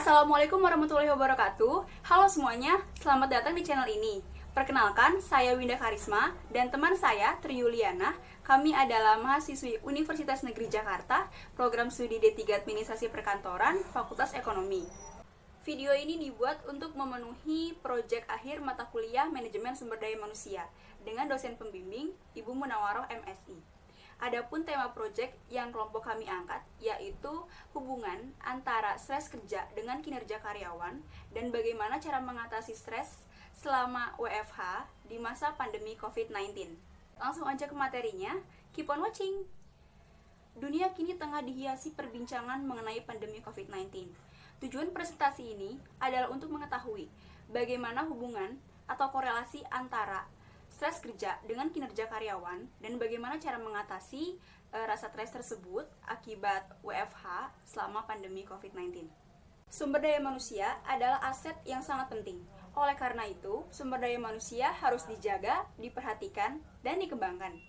Assalamualaikum warahmatullahi wabarakatuh. Halo semuanya, selamat datang di channel ini. Perkenalkan, saya Winda Karisma dan teman saya Tri Yuliana. Kami adalah mahasiswi Universitas Negeri Jakarta, program studi D3 Administrasi Perkantoran, Fakultas Ekonomi. Video ini dibuat untuk memenuhi proyek akhir mata kuliah Manajemen Sumber Daya Manusia dengan dosen pembimbing Ibu Munawaroh MSI. Adapun tema proyek yang kelompok kami angkat yaitu hubungan antara stres kerja dengan kinerja karyawan dan bagaimana cara mengatasi stres selama WFH di masa pandemi COVID-19. Langsung aja ke materinya, keep on watching! Dunia kini tengah dihiasi perbincangan mengenai pandemi COVID-19. Tujuan presentasi ini adalah untuk mengetahui bagaimana hubungan atau korelasi antara stres kerja dengan kinerja karyawan dan bagaimana cara mengatasi rasa stres tersebut akibat WFH selama pandemi COVID-19. Sumber daya manusia adalah aset yang sangat penting. Oleh karena itu, sumber daya manusia harus dijaga, diperhatikan, dan dikembangkan.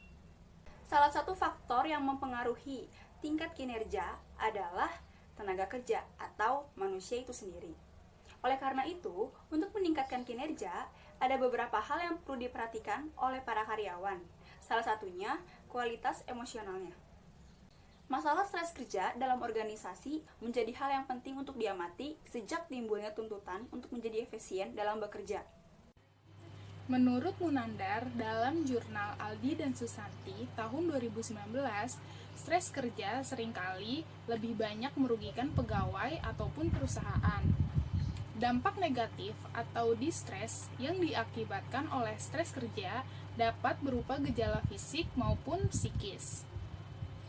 Salah satu faktor yang mempengaruhi tingkat kinerja adalah tenaga kerja atau manusia itu sendiri. Oleh karena itu, untuk meningkatkan kinerja, ada beberapa hal yang perlu diperhatikan oleh para karyawan. Salah satunya, kualitas emosionalnya. Masalah stres kerja dalam organisasi menjadi hal yang penting untuk diamati sejak timbulnya tuntutan untuk menjadi efisien dalam bekerja. Menurut Munandar, dalam jurnal Aldi dan Susanti tahun 2019, stres kerja seringkali lebih banyak merugikan pegawai ataupun perusahaan. Dampak negatif atau distres yang diakibatkan oleh stres kerja dapat berupa gejala fisik maupun psikis.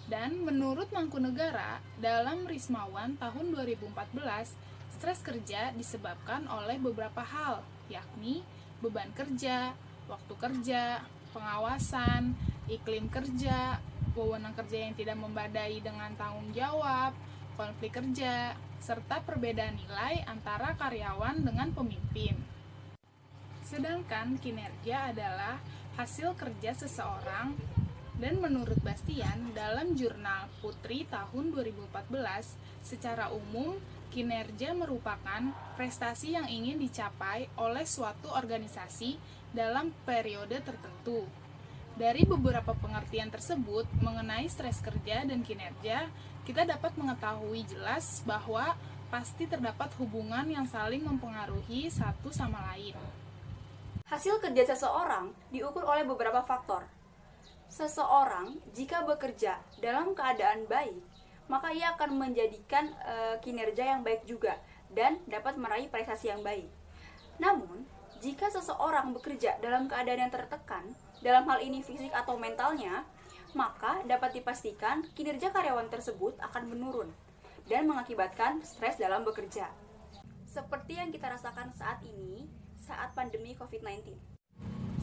Dan menurut Mangkunegara, dalam Rismawan tahun 2014, stres kerja disebabkan oleh beberapa hal, yakni beban kerja, waktu kerja, pengawasan, iklim kerja, wewenang kerja yang tidak membadai dengan tanggung jawab, konflik kerja, serta perbedaan nilai antara karyawan dengan pemimpin. Sedangkan kinerja adalah hasil kerja seseorang, dan menurut Bastian dalam jurnal Putri tahun 2014, secara umum kinerja merupakan prestasi yang ingin dicapai oleh suatu organisasi dalam periode tertentu. Dari beberapa pengertian tersebut mengenai stres kerja dan kinerja, kita dapat mengetahui jelas bahwa pasti terdapat hubungan yang saling mempengaruhi satu sama lain. Hasil kerja seseorang diukur oleh beberapa faktor. Seseorang jika bekerja dalam keadaan baik, maka ia akan menjadikan kinerja yang baik juga dan dapat meraih prestasi yang baik. Namun, jika seseorang bekerja dalam keadaan yang tertekan, dalam hal ini fisik atau mentalnya, maka dapat dipastikan kinerja karyawan tersebut akan menurun dan mengakibatkan stres dalam bekerja. Seperti yang kita rasakan saat ini, saat pandemi COVID-19.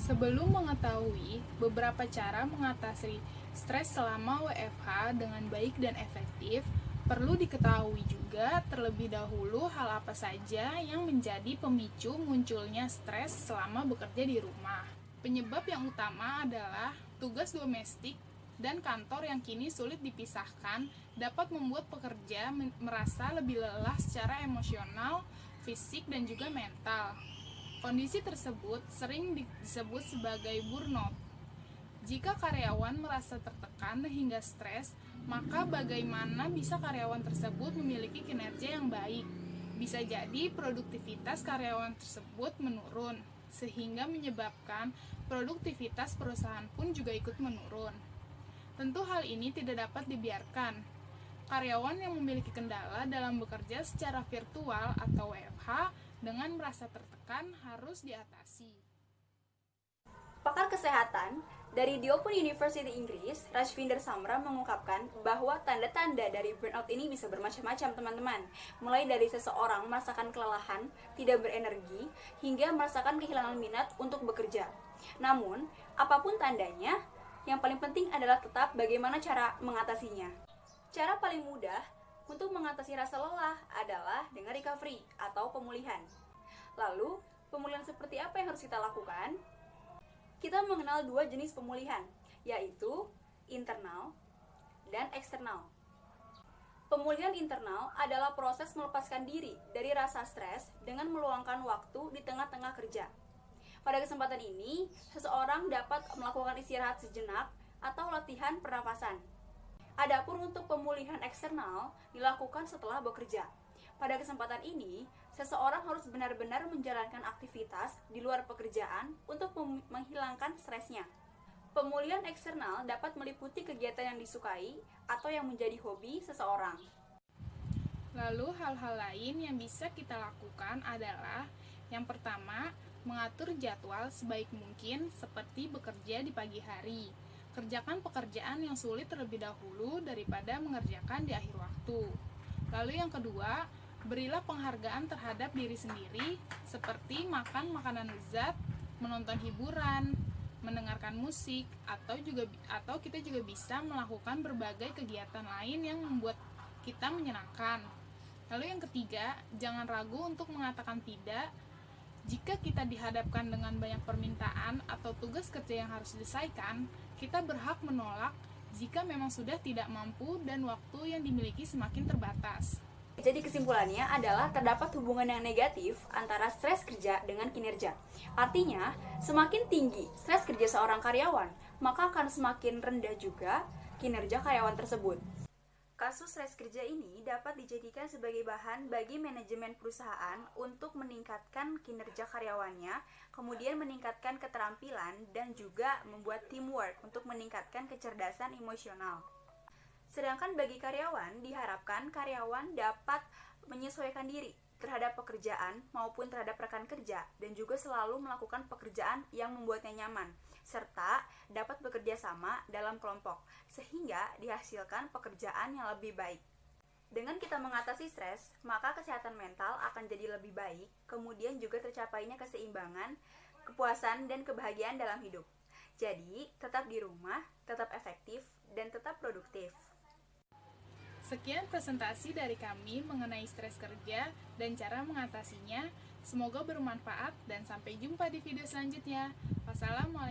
Sebelum mengetahui beberapa cara mengatasi stres selama WFH dengan baik dan efektif, perlu diketahui juga terlebih dahulu hal apa saja yang menjadi pemicu munculnya stres selama bekerja di rumah. Penyebab yang utama adalah tugas domestik dan kantor yang kini sulit dipisahkan dapat membuat pekerja merasa lebih lelah secara emosional, fisik, dan juga mental. Kondisi tersebut sering disebut sebagai burnout. Jika karyawan merasa tertekan hingga stres, maka bagaimana bisa karyawan tersebut memiliki kinerja yang baik? Bisa jadi produktivitas karyawan tersebut menurun, sehingga menyebabkan produktivitas perusahaan pun juga ikut menurun. Tentu hal ini tidak dapat dibiarkan. Karyawan yang memiliki kendala dalam bekerja secara virtual atau WFH dengan merasa tertekan harus diatasi. Pakar kesehatan dari The Open University Inggris, Rajvinder Samra mengungkapkan bahwa tanda-tanda dari burnout ini bisa bermacam-macam, teman-teman. Mulai dari seseorang merasakan kelelahan, tidak berenergi, hingga merasakan kehilangan minat untuk bekerja. Namun, apapun tandanya, yang paling penting adalah tetap bagaimana cara mengatasinya. Cara paling mudah untuk mengatasi rasa lelah adalah dengan recovery atau pemulihan. Lalu, pemulihan seperti apa yang harus kita lakukan? Kita mengenal dua jenis pemulihan, yaitu internal dan eksternal. Pemulihan internal adalah proses melepaskan diri dari rasa stres dengan meluangkan waktu di tengah-tengah kerja. Pada kesempatan ini, seseorang dapat melakukan istirahat sejenak atau latihan pernapasan. Adapun untuk pemulihan eksternal dilakukan setelah bekerja. Pada kesempatan ini, seseorang harus benar-benar menjalankan aktivitas di luar pekerjaan untuk menghilangkan stresnya. Pemulihan eksternal dapat meliputi kegiatan yang disukai atau yang menjadi hobi seseorang. Lalu hal-hal lain yang bisa kita lakukan adalah yang pertama, mengatur jadwal sebaik mungkin seperti bekerja di pagi hari. Kerjakan pekerjaan yang sulit terlebih dahulu daripada mengerjakan di akhir waktu. Lalu yang kedua, berilah penghargaan terhadap diri sendiri seperti makan makanan lezat, menonton hiburan, mendengarkan musik, atau kita juga bisa melakukan berbagai kegiatan lain yang membuat kita menyenangkan. Lalu yang ketiga, jangan ragu untuk mengatakan tidak. Jika kita dihadapkan dengan banyak permintaan atau tugas kerja yang harus diselesaikan, kita berhak menolak jika memang sudah tidak mampu dan waktu yang dimiliki semakin terbatas. Jadi kesimpulannya adalah terdapat hubungan yang negatif antara stres kerja dengan kinerja. Artinya, semakin tinggi stres kerja seorang karyawan, maka akan semakin rendah juga kinerja karyawan tersebut. Kasus stres kerja ini dapat dijadikan sebagai bahan bagi manajemen perusahaan untuk meningkatkan kinerja karyawannya, kemudian meningkatkan keterampilan dan juga membuat teamwork untuk meningkatkan kecerdasan emosional. Sedangkan bagi karyawan, diharapkan karyawan dapat menyesuaikan diri terhadap pekerjaan maupun terhadap rekan kerja dan juga selalu melakukan pekerjaan yang membuatnya nyaman serta dapat bekerja sama dalam kelompok sehingga dihasilkan pekerjaan yang lebih baik. Dengan kita mengatasi stres, maka kesehatan mental akan jadi lebih baik, kemudian juga tercapainya keseimbangan, kepuasan dan kebahagiaan dalam hidup. Jadi, tetap di rumah, tetap efektif dan tetap produktif. Sekian presentasi dari kami mengenai stres kerja dan cara mengatasinya. Semoga bermanfaat dan sampai jumpa di video selanjutnya. Wassalamualaikum.